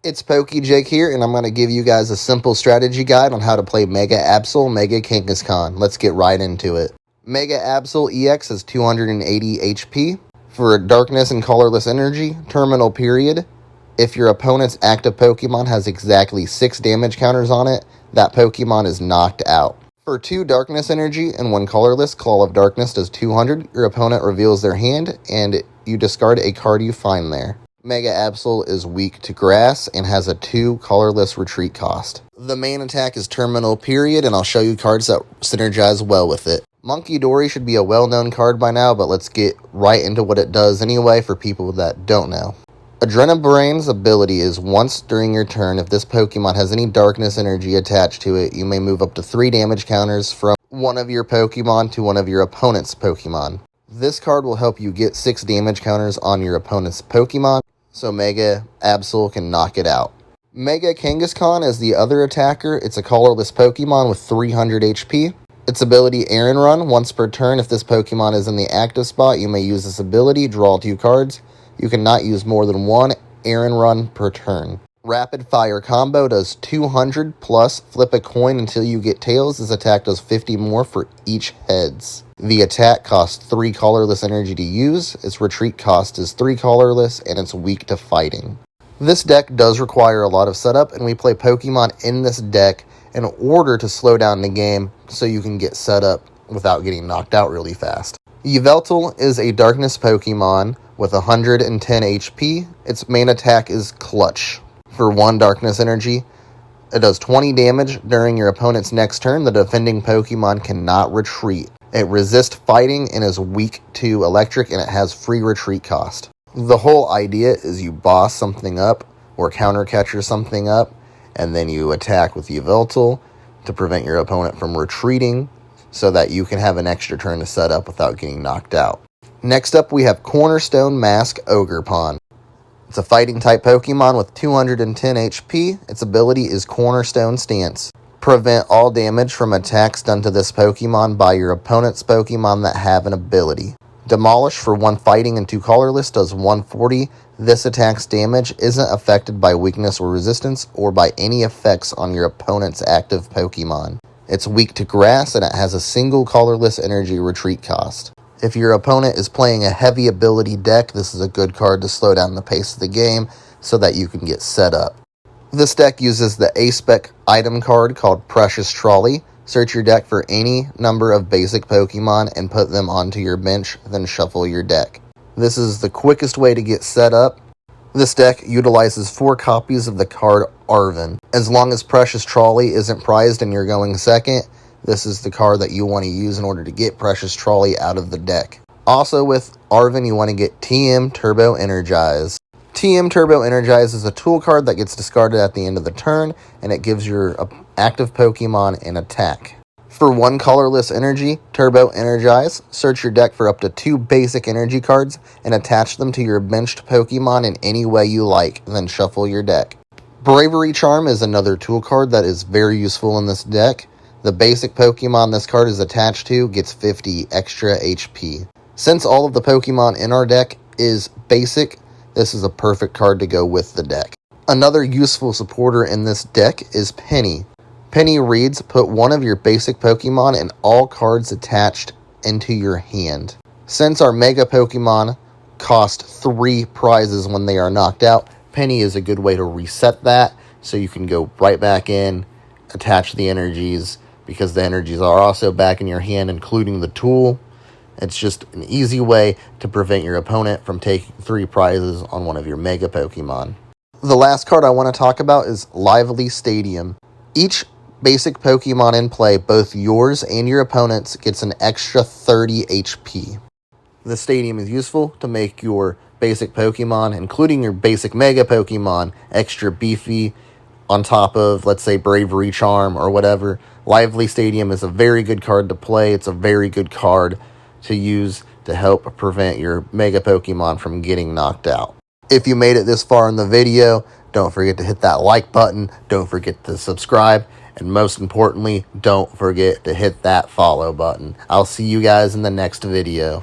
It's PokeJake here, and I'm going to give you guys a simple strategy guide on how to play Mega Absol, Mega Kangaskhan. Let's get right into it. Mega Absol EX has 280 HP. For Darkness and Colorless Energy, terminal period. If your opponent's active Pokemon has exactly 6 damage counters on it, that Pokemon is knocked out. For 2 Darkness Energy and 1 Colorless, Claw of Darkness does 200. Your opponent reveals their hand, and you discard a card you find there. Mega Absol is weak to grass and has a 2 colorless retreat cost. The main attack is terminal period, and I'll show you cards that synergize well with it. Munkidori should be a well-known card by now, but let's get right into what it does anyway for people that don't know. Adrenabrain's ability is once during your turn, if this Pokemon has any darkness energy attached to it, you may move up to 3 damage counters from one of your Pokemon to one of your opponent's Pokemon. This card will help you get 6 damage counters on your opponent's Pokemon, so Mega Absol can knock it out. Mega Kangaskhan is the other attacker. It's a colorless Pokemon with 300 HP. Its ability, Errand Run, once per turn. If this Pokemon is in the active spot, you may use this ability, draw 2 cards. You cannot use more than 1 Errand Run per turn. Rapid Fire Combo does 200 plus flip a coin until you get tails. This attack does 50 more for each heads. The attack costs 3 colorless energy to use. Its retreat cost is 3 colorless, and it's weak to fighting. This deck does require a lot of setup, and we play Pokemon in this deck in order to slow down the game so you can get set up without getting knocked out really fast. Yveltal is a darkness Pokemon with 110 HP. Its main attack is Clutch. For 1 darkness energy, it does 20 damage during your opponent's next turn. The defending Pokemon cannot retreat. It resists fighting and is weak to electric, and it has free retreat cost. The whole idea is you boss something up or counter catcher something up, and then you attack with Yveltal to prevent your opponent from retreating so that you can have an extra turn to set up without getting knocked out. Next up, we have Cornerstone Mask Ogerpon. It's a fighting type Pokemon with 210 HP. Its ability is Cornerstone Stance. Prevent all damage from attacks done to this Pokemon by your opponent's Pokemon that have an ability. Demolish for 1 fighting and 2 colorless does 140. This attack's damage isn't affected by weakness or resistance or by any effects on your opponent's active Pokemon. It's weak to grass, and it has a single colorless energy retreat cost. If your opponent is playing a heavy ability deck, this is a good card to slow down the pace of the game so that you can get set up. This deck uses the A-Spec item card called Precious Trolley. Search your deck for any number of basic Pokemon and put them onto your bench, then shuffle your deck. This is the quickest way to get set up. This deck utilizes 4 copies of the card Arven. As long as Precious Trolley isn't prized and you're going second, this is the card that you want to use in order to get Precious Trolley out of the deck. Also with Arven, you want to get TM Turbo Energize. TM Turbo Energize is a tool card that gets discarded at the end of the turn, and it gives your active Pokemon an attack. For 1 colorless energy, Turbo Energize, search your deck for up to 2 basic energy cards and attach them to your benched Pokemon in any way you like, then shuffle your deck. Bravery Charm is another tool card that is very useful in this deck. The basic Pokemon this card is attached to gets 50 extra HP. Since all of the Pokemon in our deck is basic, this is a perfect card to go with the deck. Another useful supporter in this deck is Penny. Penny reads, put 1 of your basic Pokemon and all cards attached into your hand. Since our Mega Pokemon cost 3 prizes when they are knocked out, Penny is a good way to reset that so you can go right back in, attach the energies, because the energies are also back in your hand, including the tool. It's just an easy way to prevent your opponent from taking 3 prizes on one of your Mega Pokemon. The last card I want to talk about is Lively Stadium. Each basic Pokemon in play, both yours and your opponent's, gets an extra 30 HP. The stadium is useful to make your basic Pokemon, including your basic Mega Pokemon, extra beefy on top of, let's say, Bravery Charm or whatever. Lively Stadium is a very good card to play. It's a very good card to use to help prevent your Mega Pokemon from getting knocked out. If you made it this far in the video, don't forget to hit that like button. Don't forget to subscribe. And most importantly, don't forget to hit that follow button. I'll see you guys in the next video.